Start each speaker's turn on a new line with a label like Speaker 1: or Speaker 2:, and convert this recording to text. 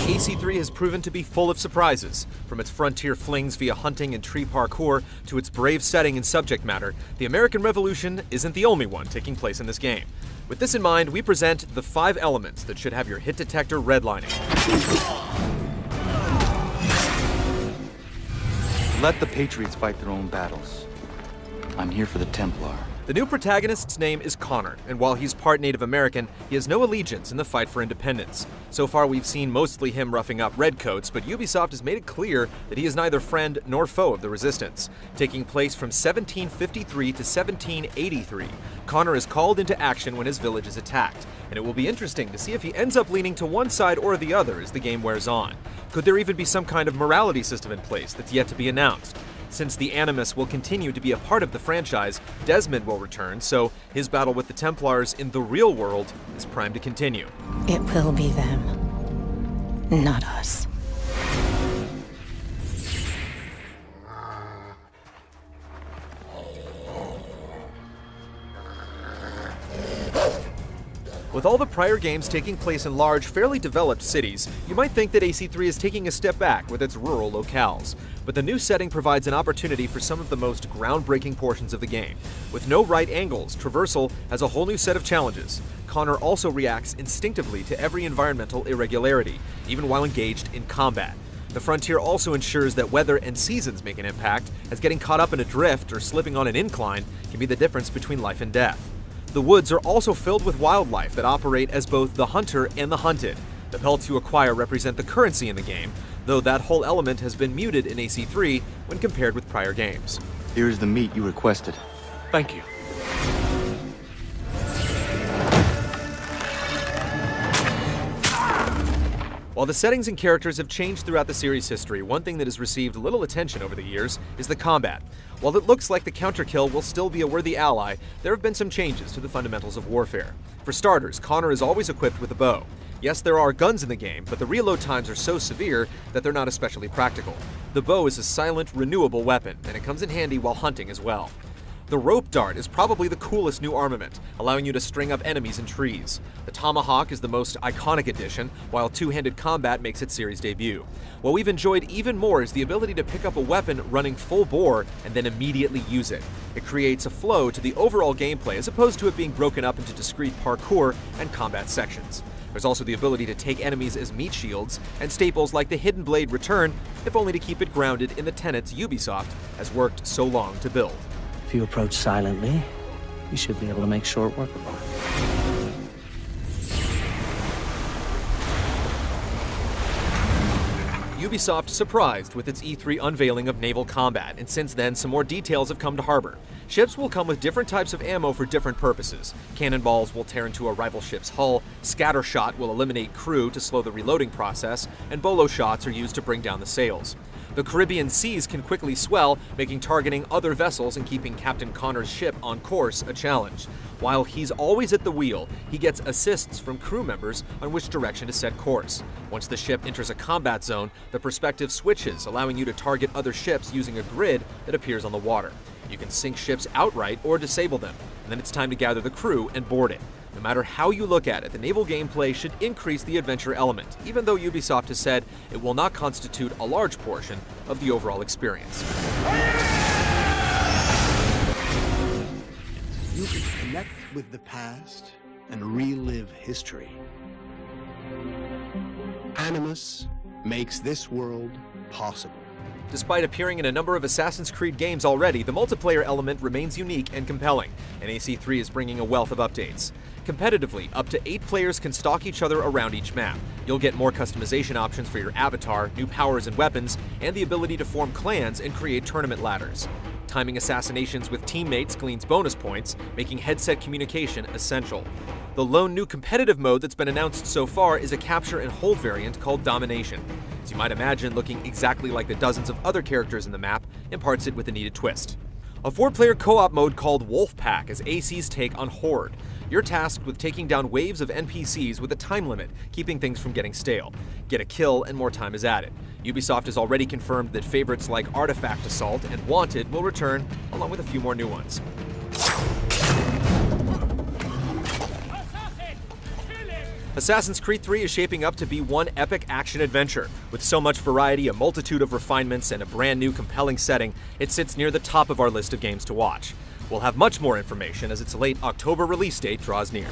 Speaker 1: AC3 has proven to be full of surprises. From its frontier flings via hunting and tree parkour to its brave setting and subject matter, the American Revolution isn't the only one taking place in this game. With this in mind, we present the 5 elements that should have your hit detector redlining.
Speaker 2: Let the Patriots fight their own battles. I'm here for the Templar.
Speaker 1: The new protagonist's name is Connor, and while he's part Native American, he has no allegiance in the fight for independence. So far, we've seen mostly him roughing up redcoats, but Ubisoft has made it clear that he is neither friend nor foe of the resistance. Taking place from 1753 to 1783, Connor is called into action when his village is attacked, and it will be interesting to see if he ends up leaning to one side or the other as the game wears on. Could there even be some kind of morality system in place that's yet to be announced? Since the Animus will continue to be a part of the franchise, Desmond will return, so his battle with the Templars in the real world is primed to continue.
Speaker 3: It will be them, not us.
Speaker 1: With all the prior games taking place in large, fairly developed cities, you might think that AC3 is taking a step back with its rural locales. But the new setting provides an opportunity for some of the most groundbreaking portions of the game. With no right angles, traversal has a whole new set of challenges. Connor also reacts instinctively to every environmental irregularity, even while engaged in combat. The frontier also ensures that weather and seasons make an impact, as getting caught up in a drift or slipping on an incline can be the difference between life and death. The woods are also filled with wildlife that operate as both the hunter and the hunted. The pelts you acquire represent the currency in the game, though that whole element has been muted in AC3 when compared with prior games.
Speaker 2: Here's the meat you requested.
Speaker 1: Thank you. While the settings and characters have changed throughout the series' history, one thing that has received little attention over the years is the combat. While it looks like the counterkill will still be a worthy ally, there have been some changes to the fundamentals of warfare. For starters, Connor is always equipped with a bow. Yes, there are guns in the game, but the reload times are so severe that they're not especially practical. The bow is a silent, renewable weapon, and it comes in handy while hunting as well. The rope dart is probably the coolest new armament, allowing you to string up enemies in trees. The tomahawk is the most iconic addition, while two-handed combat makes its series debut. What we've enjoyed even more is the ability to pick up a weapon running full bore and then immediately use it. It creates a flow to the overall gameplay as opposed to it being broken up into discrete parkour and combat sections. There's also the ability to take enemies as meat shields, and staples like the Hidden Blade return, if only to keep it grounded in the tenets Ubisoft has worked so long to build.
Speaker 4: If you approach silently, you should be able to make short work of them.
Speaker 1: Ubisoft surprised with its E3 unveiling of Naval Combat, and since then some more details have come to harbor. Ships will come with different types of ammo for different purposes. Cannonballs will tear into a rival ship's hull, scattershot will eliminate crew to slow the reloading process, and bolo shots are used to bring down the sails. The Caribbean seas can quickly swell, making targeting other vessels and keeping Captain Connor's ship on course a challenge. While he's always at the wheel, he gets assists from crew members on which direction to set course. Once the ship enters a combat zone, the perspective switches, allowing you to target other ships using a grid that appears on the water. You can sink ships outright or disable them, and then it's time to gather the crew and board it. No matter how you look at it, the naval gameplay should increase the adventure element, even though Ubisoft has said it will not constitute a large portion of the overall experience.
Speaker 5: You can connect with the past and relive history. Animus makes this world possible.
Speaker 1: Despite appearing in a number of Assassin's Creed games already, the multiplayer element remains unique and compelling, and AC3 is bringing a wealth of updates. Competitively, up to 8 players can stalk each other around each map. You'll get more customization options for your avatar, new powers and weapons, and the ability to form clans and create tournament ladders. Timing assassinations with teammates gleans bonus points, making headset communication essential. The lone new competitive mode that's been announced so far is a capture and hold variant called Domination. As you might imagine, looking exactly like the dozens of other characters in the map imparts it with a needed twist. A 4-player co-op mode called Wolfpack is AC's take on Horde. You're tasked with taking down waves of NPCs with a time limit, keeping things from getting stale. Get a kill and more time is added. Ubisoft has already confirmed that favorites like Artifact Assault and Wanted will return, along with a few more new ones. Assassin's Creed 3 is shaping up to be one epic action adventure. With so much variety, a multitude of refinements, and a brand new compelling setting, it sits near the top of our list of games to watch. We'll have much more information as its late October release date draws near.